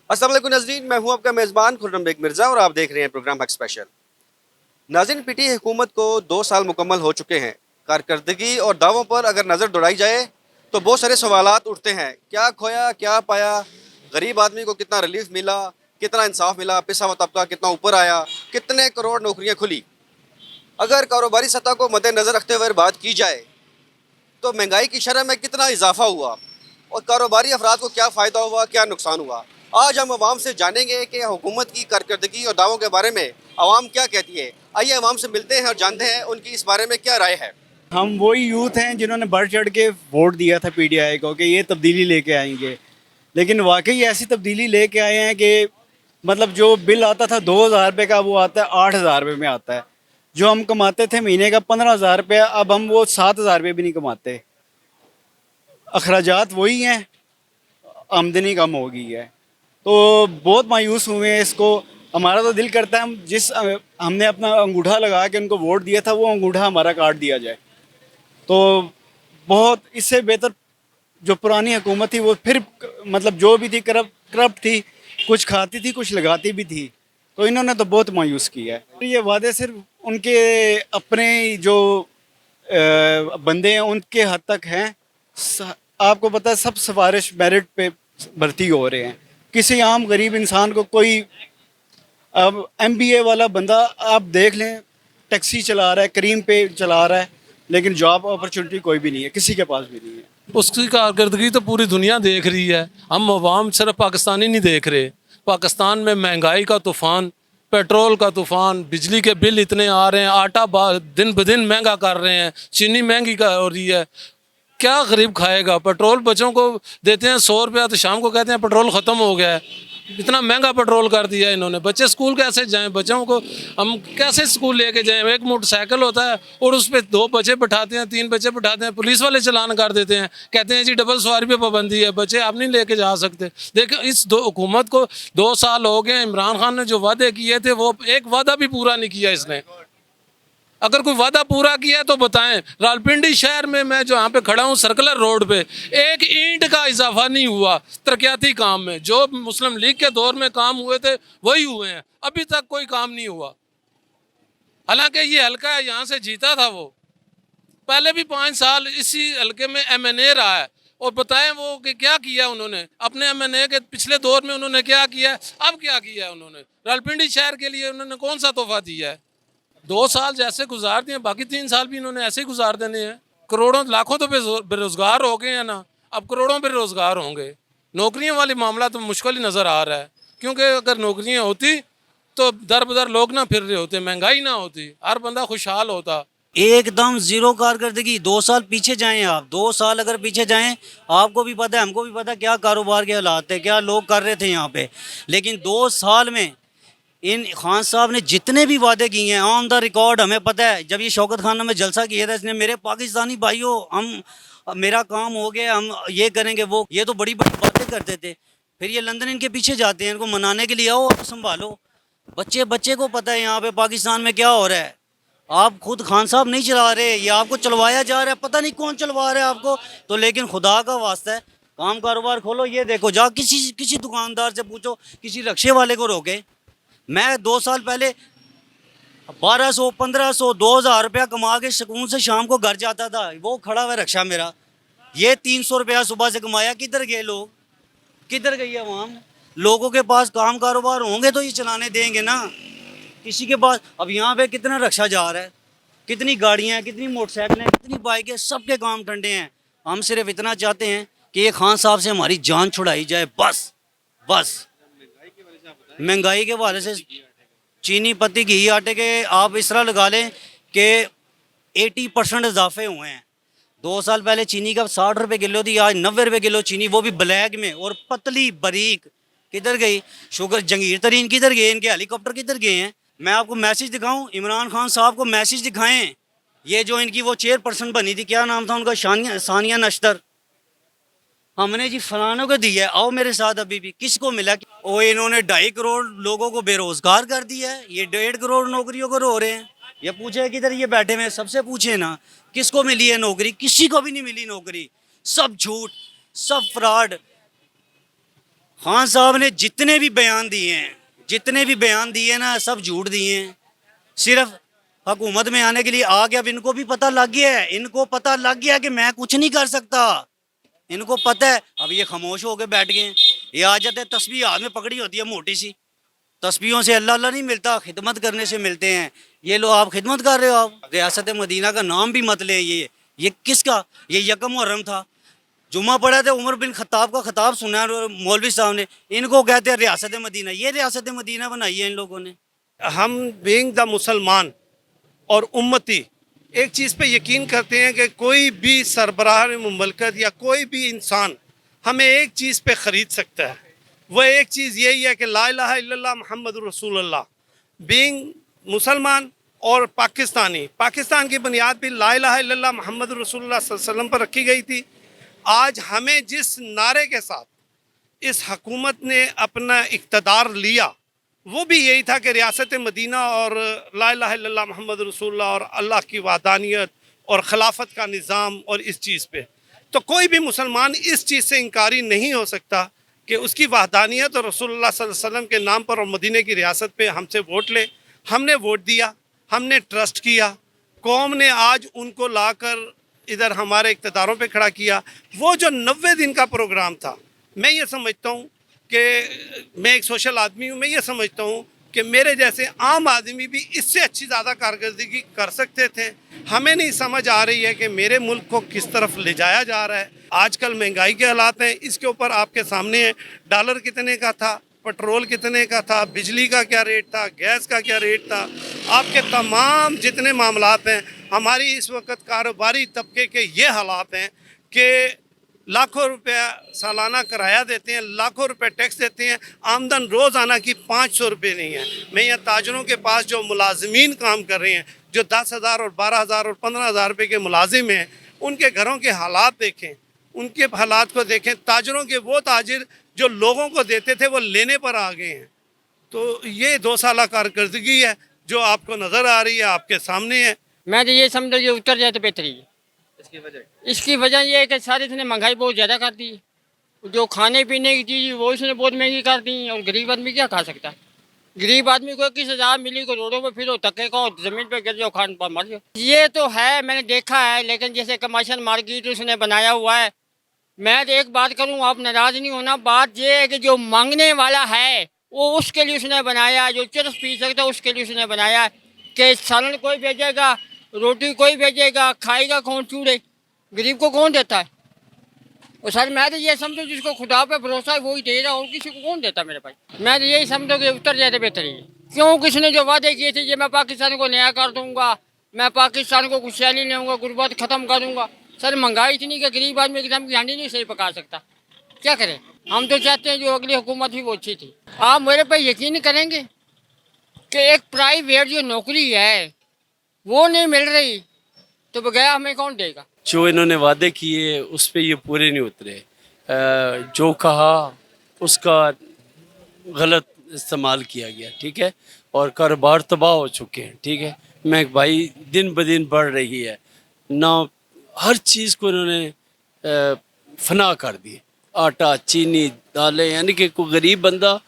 अस्सलाम वालेकुम नाज़रीन, मैं हूं आपका मेज़बान खुर्रम बेग मिर्ज़ा और आप देख रहे हैं प्रोग्राम हक स्पेशल। नाज़रीन, पीटी हुकूमत को 2 साल मुकम्मल हो चुके हैं। कारकर्दगी और दावों पर अगर नज़र दौड़ाई जाए तो बहुत सारे सवालात उठते हैं। क्या खोया, क्या पाया, गरीब आदमी को कितना रिलीफ मिला, कितना इंसाफ मिला, पिसा हुआ तबका कितना ऊपर आया, कितने करोड़ नौकरियाँ खुली। अगर कारोबारी सतह को मद्देनज़र रखते हुए बात की जाए तो महंगाई की शरह में कितना इजाफा हुआ और कारोबारी अफराद को क्या फ़ायदा हुआ, क्या नुकसान हुआ। आज हम आवाम से जानेंगे कि हुकूमत की कारकर्दगी और दावों के बारे में आवाम क्या कहती है। आइए आवाम से मिलते हैं और जानते हैं उनकी इस बारे में क्या राय है। हम वही यूथ हैं जिन्होंने बढ़ चढ़ के वोट दिया था पीटीआई को कि ये तब्दीली लेके आएंगे। लेकिन वाकई ऐसी तब्दीली लेके आए हैं कि मतलब जो बिल आता था 2,000 रुपये का वो आता है 8,000 रुपये में आता है। जो हम कमाते थे महीने का 15,000 रुपया, अब हम वो 7,000 रुपये भी नहीं कमाते। अखराजात वही हैं, आमदनी कम हो गई है। तो बहुत मायूस हुए हैं इसको। हमारा तो दिल करता है हम हमने अपना अंगूठा लगा के उनको वोट दिया था वो अंगूठा हमारा काट दिया जाए। तो बहुत इससे बेहतर जो पुरानी हुकूमत थी वो फिर मतलब जो भी थी करप्ट थी, कुछ खाती थी कुछ लगाती भी थी। तो इन्होंने तो बहुत मायूस किया है। ये वादे सिर्फ उनके अपने जो बंदे हैं उनके हद तक हैं। आपको पता है सब सिफारिश मेरिट पे भर्ती हो रहे हैं। किसी आम गरीब इंसान को कोई अब एमबीए वाला बंदा आप देख लें, टैक्सी चला रहा है, करीम पे चला रहा है, लेकिन जॉब अपॉर्चुनिटी कोई भी नहीं है, किसी के पास भी नहीं है। उसकी कारकर्दगी तो पूरी दुनिया देख रही है। हम अवाम सिर्फ पाकिस्तानी नहीं देख रहे। पाकिस्तान में महंगाई का तूफ़ान, पेट्रोल का तूफ़ान, बिजली के बिल इतने आ रहे हैं, आटा दिन ब दिन महंगा कर रहे हैं, चीनी महंगी हो रही है। क्या गरीब खाएगा? पेट्रोल बच्चों को देते हैं 100 रुपया तो शाम को कहते हैं पेट्रोल ख़त्म हो गया है। इतना महंगा पेट्रोल कर दिया है इन्होंने। बच्चे स्कूल कैसे जाएं? बच्चों को हम कैसे स्कूल लेके जाएं? एक मोटरसाइकिल होता है और उस पर 2 बच्चे बिठाते हैं, 3 बच्चे बिठाते हैं, पुलिस वाले चलान कर देते हैं, कहते हैं जी डबल सवारी पे पाबंदी है, बच्चे आप नहीं लेके जा सकते। देखो इस दो हुकूमत को 2 साल हो गए। इमरान खान ने जो वादे किए थे वो एक वादा भी पूरा नहीं किया इसने। अगर कोई वादा पूरा किया है तो बताएं। रावलपिंडी शहर में मैं जो यहाँ पे खड़ा हूँ सर्कुलर रोड पे, एक ईंट का इजाफा नहीं हुआ तरक्याती काम में। जो मुस्लिम लीग के दौर में काम हुए थे वही हुए हैं, अभी तक कोई काम नहीं हुआ। हालांकि ये हल्का है, यहाँ से जीता था वो। पहले भी 5 साल इसी हल्के में एमएनए रहा है। और बताएं वो कि क्या किया उन्होंने अपने एमएनए के पिछले दौर में, उन्होंने क्या किया, अब क्या किया उन्होंने रावलपिंडी शहर के लिए, उन्होंने कौन सा तोहफा दिया है? 2 साल जैसे गुजार दिए, बाकी 3 साल भी इन्होंने ऐसे ही गुजार देने हैं। करोड़ों लाखों तो बेरोजगार हो गए हैं ना, अब करोड़ों बेरोजगार होंगे। नौकरियों वाली मामला तो मुश्किल ही नज़र आ रहा है, क्योंकि अगर नौकरियां होती तो दर बदर लोग ना फिर रहे होते, महंगाई ना होती, हर बंदा खुशहाल होता। एकदम जीरो कारकर्दगी। 2 साल पीछे जाएं, आप 2 साल अगर पीछे जाएं, आपको भी पता है हमको भी पता है क्या कारोबार के हालात थे, क्या लोग कर रहे थे यहाँ पे। लेकिन 2 साल में इन खान साहब ने जितने भी वादे किए हैं ऑन द रिकॉर्ड, हमें पता है। जब ये शौकत खान में जलसा किया था इसने, मेरे पाकिस्तानी भाइयों हम मेरा काम हो गया, हम ये करेंगे वो, ये तो बड़ी बड़ी बातें करते थे। फिर ये लंदन इनके पीछे जाते हैं, इनको मनाने के लिए आओ और संभालो। बच्चे बच्चे को पता है यहाँ पे पाकिस्तान में क्या हो रहा है। आप खुद खान साहब नहीं चला रहे, ये आपको चलवाया जा रहा है, पता नहीं कौन चलवा रहा है आपको। तो लेकिन खुदा का वास्ता है काम कारोबार खोलो। ये देखो जा किसी किसी दुकानदार से पूछो, किसी रक्शे वाले को रोके। मैं 2 साल पहले 1,200, 1,500, 2,000 रुपया कमा के सुकून से शाम को घर जाता था। वो खड़ा हुआ रक्षा मेरा, ये 300 रुपया सुबह से कमाया। किधर गए लोग, किधर गई आवाम? लोगों के पास काम कारोबार होंगे तो ये चलाने देंगे ना, किसी के पास। अब यहाँ पे कितना रक्षा जा रहा है, कितनी गाड़ियाँ हैं, कितनी मोटरसाइकिलें, कितनी बाइकें, सबके काम ठंडे हैं। हम सिर्फ इतना चाहते हैं कि ये खान साहब से हमारी जान छुड़ाई जाए, बस बस। महंगाई के हवाले से चीनी, पत्ती, घी, आटे के आप इस तरह लगा लें कि 80% इजाफे हुए हैं। 2 साल पहले चीनी का 60 रुपये किलो थी, आज 90 रुपये किलो चीनी, वो भी ब्लैक में और पतली बारीक। किधर गई शुगर? जंगीर तरीन किधर गए? इनके हेलीकॉप्टर किधर गए हैं? मैं आपको मैसेज दिखाऊं, इमरान खान साहब को मैसेज दिखाएं। ये जो इनकी वो चेयरपर्सन बनी थी, क्या नाम था उनका, सानिया नश्तर, हमने जी फलानों को दिया है, आओ मेरे साथ। अभी भी किसको मिला? ओ इन्होंने 2.5 करोड़ लोगों को बेरोजगार कर दिया है, ये 1.5 करोड़ नौकरियों को रो रहे हैं। ये पूछे किधर ये बैठे हुए, सबसे पूछे ना किसको मिली है नौकरी? किसी को भी नहीं मिली नौकरी, सब झूठ, सब फ्रॉड। खान साहब ने जितने भी बयान दिए हैं ना, सब झूठ दिए हैं। सिर्फ हुकूमत में आने के लिए आ गया। अब इनको भी पता लग गया है, इनको पता लग गया कि मैं कुछ नहीं कर सकता, इनको पता है। अब ये खामोश होकर बैठ गए हैं। ये आ जाते हैं, तस्बीह हाथ में पकड़ी होती है मोटी सी, तस्बीहों से अल्लाह अल्लाह नहीं मिलता, खिदमत करने से मिलते हैं। ये लो, आप खिदमत कर रहे हो, आप रियासत मदीना का नाम भी मत ले। ये किसका? ये यकम मुहर्रम था, जुम्मा पड़ा था, उमर बिन खत्ताब का खिताब सुना मौलवी साहब ने, इनको कहते हैं रियासत मदीना। ये रियासत मदीना बनाई है इन लोगों ने। हम बीइंग द मुसलमान और उम्मती एक चीज़ पे यकीन करते हैं कि कोई भी सरबराह मुमलकत या कोई भी इंसान हमें एक चीज़ पे ख़रीद सकता है। वह एक चीज़ यही है कि ला इलाहा इल्लल्लाह मुहम्मद रसूलुल्लाह। बीइंग मुसलमान और पाकिस्तानी, पाकिस्तान की बुनियाद भी ला इलाहा इल्लल्लाह मुहम्मद रसूलुल्लाह सल्लल्लाहु अलैहि वसल्लम पर रखी गई थी। आज हमें जिस नारे के साथ इस हकूमत ने अपना इक़्तिदार लिया, वो भी यही था कि रियासत मदीना और ला इलाहा इल्लल्लाह मुहम्मद रसूलुल्लाह और अल्लाह की वहदानियत और खिलाफत का निज़ाम। और इस चीज़ पे तो कोई भी मुसलमान इस चीज़ से इनकारी नहीं हो सकता कि उसकी वहदानियत और रसूलुल्लाह सल्लल्लाहु अलैहि वसल्लम के नाम पर और मदीने की रियासत पे हमसे वोट ले। हमने वोट दिया, हमने ट्रस्ट किया, कौम ने आज उनको लाकर इधर हमारे इक़्तिदारों पे खड़ा किया। वो जो 90 दिन का प्रोग्राम था, मैं ये समझता हूँ कि मैं एक सोशल आदमी हूँ, मैं ये समझता हूँ कि मेरे जैसे आम आदमी भी इससे अच्छी ज़्यादा कारकर्दगी कर सकते थे। हमें नहीं समझ आ रही है कि मेरे मुल्क को किस तरफ ले जाया जा रहा है। आजकल महंगाई के हालात हैं, इसके ऊपर आपके सामने है। डॉलर कितने का था, पेट्रोल कितने का था, बिजली का क्या रेट था, गैस का क्या रेट था, आपके तमाम जितने मामलात हैं। हमारी इस वक्त कारोबारी तबके के ये हालात हैं कि लाखों रुपया सालाना किराया देते हैं, लाखों रुपए टैक्स देते हैं, आमदन रोज़ाना की 500 रुपये नहीं है। मैं यहाँ ताजरों के पास जो मुलाजमीन काम कर रहे हैं, जो 10,000 और 12,000 और 15,000 रुपये के मुलाजिम हैं, उनके घरों के हालात देखें, उनके हालात को देखें। ताजरों के वो ताजिर जो लोगों को देते थे वो लेने पर आ गए हैं। तो ये 2 साल कारकर्दगी है जो आपको नज़र आ रही है, आपके सामने है। मैं तो ये समझो ये उतर जाए तो बेहतरी है। इसकी वजह ये है कि सारे इसने महंगाई बहुत ज़्यादा कर दी, जो खाने पीने की चीज़ वो इसने बहुत महंगी कर दी, और गरीब आदमी क्या खा सकता है? गरीब आदमी को 21,000 मिली को रोडों पे फिरो, धक्के खाओ, ज़मीन पे गिर जाओ, खान पर मर जाओ। ये तो है, मैंने देखा है। लेकिन जैसे कमर्शियल मार्केट उसने बनाया हुआ है। मैं तो एक बात करूँ, आप नाराज़ नहीं होना, बात ये है कि जो मांगने वाला है वो उसके लिए उसने बनाया, जो चरस पी सकता है उसके लिए उसने बनाया कि सालन कोई भेजेगा, रोटी कोई भेजेगा, खाएगा कौन? चूड़े गरीब को कौन देता है? और सर मैं तो ये समझो जिसको खुदा पे भरोसा है वही दे रहा, और किसी को कौन देता मेरे भाई। मैं तो यही समझो कि उतर जाए तो बेहतर है। क्यों? किसने जो वादे किए थे, ये मैं पाकिस्तान को नया कर दूंगा, मैं पाकिस्तान को खुशहाली लूँगा, गुर्बत ख़त्म कर दूँगा। सर महंगाई इतनी कि गरीब आदमी एकदम की हांडी नहीं सही पका सकता, क्या करें? हम तो चाहते हैं जो अगली हुकूमत थी वो अच्छी थी। आप मेरे पे यकीन करेंगे कि एक प्राइवेट जो नौकरी है वो नहीं मिल रही, तो बगैर हमें कौन देगा? जो इन्होंने वादे किए उस पर ये पूरे नहीं उतरे। जो कहा उसका गलत इस्तेमाल किया गया, ठीक है, और कारोबार तबाह हो चुके हैं, ठीक है। महंगाई दिन ब दिन बढ़ रही है ना, हर चीज़ को इन्होंने फना कर दिए। आटा, चीनी, दालें, यानी कि कोई गरीब बंदा,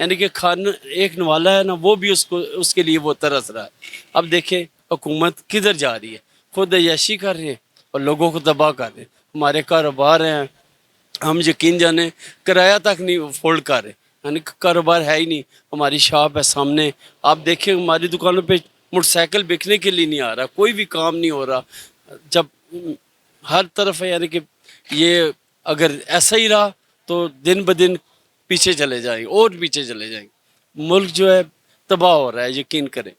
यानी कि खाना एक नवाला है ना, वो भी उसके लिए वो तरस रहा है। अब देखें हुकूमत किधर जा रही है, खुद अय्याशी कर रहे हैं और लोगों को तबाह कर रहे हैं। हमारे कारोबार हैं, हम यकीन जाने किराया तक नहीं अफोर्ड कर रहे, यानी कारोबार है ही नहीं। हमारी शॉप है सामने, आप देखें हमारी दुकानों पे मोटरसाइकिल बिकने के लिए नहीं आ रहा, कोई भी काम नहीं हो रहा। जब हर तरफ है, यानी कि ये अगर ऐसा ही रहा तो दिन ब दिन पीछे चले जाएंगे और पीछे चले जाएंगे। मुल्क जो है तबाह हो रहा है, यकीन करें।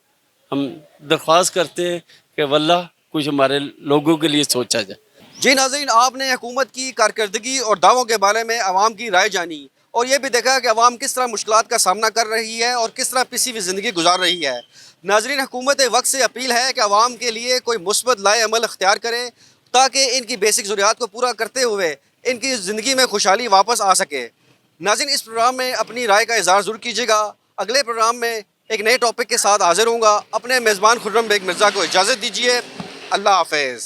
हम दरख्वास्त करते हैं कि वल्लाह कुछ हमारे लोगों के लिए सोचा जाए। जी नाज़रीन, आपने हुकूमत की कारकर्दगी और दावों के बारे में आवाम की राय जानी, और ये भी देखा कि आवाम किस तरह मुश्किलात का सामना कर रही है और किस तरह पिसी हुई ज़िंदगी गुजार रही है। नाज़रीन, हुकूमत वक्त से अपील है कि आवाम के लिए कोई मुस्बत लाए अमल अख्तियार करें ताकि इनकी बेसिक ज़रूरियात को पूरा करते हुए इनकी ज़िंदगी में खुशहाली वापस आ सके। नाज़रीन, इस प्रोग्राम में अपनी राय का इज़हार ज़रूर कीजिएगा। अगले प्रोग्राम में एक नए टॉपिक के साथ हाजिर होऊंगा। अपने मेज़बान खुर्रम बेग मिर्ज़ा को इजाज़त दीजिए। अल्लाह हाफ़िज़।